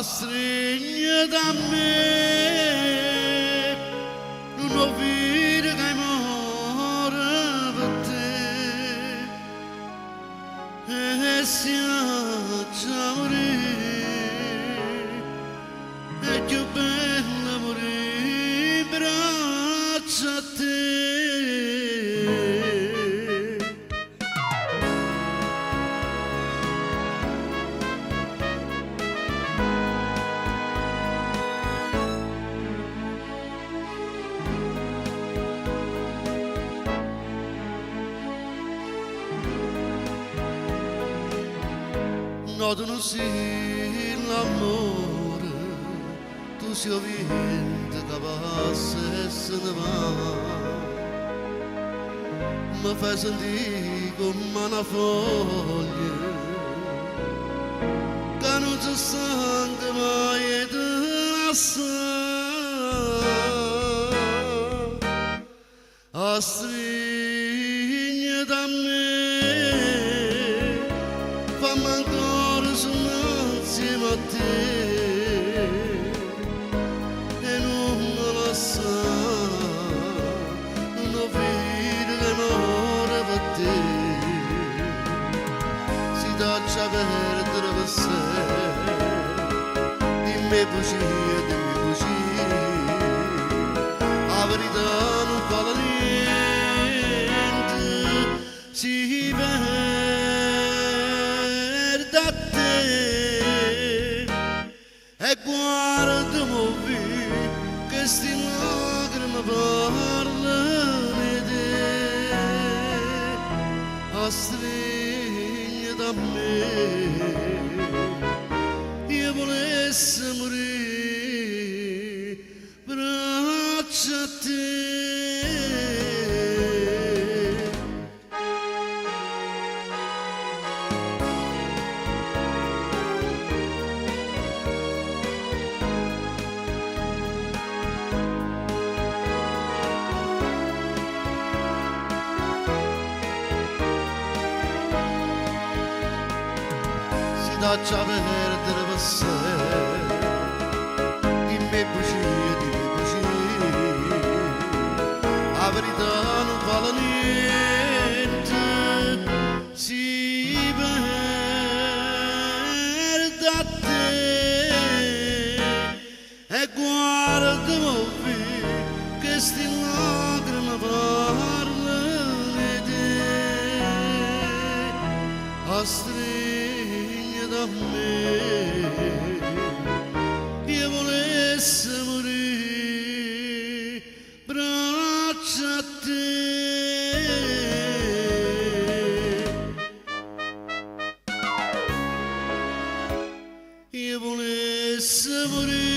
stringe da me, non ho vita che muore per te, e si già morire, è più bella morire in braccio a te. No, tu non sei l'amore, tu sei il vento che passa e se ne va. Mi fai sentire come una foglia che non si sente mai di lassare. Stringe da me, fammi ancora insieme a te e non me lasciare, non ho vita che muore per te, si taccia perdere per sé, dimmi bugie, la verità non vale niente, si perde a te e guardami che sti lacrime parlano di te. Stringe da me, io volessi morire braccia a te. Taccia perdere per sé, dimmi bugie, la verità non vale niente, si perde a te e guardami che sti lacrime parlano di te. Stringe da me, io volessi morire braccia a te. Io volessi morire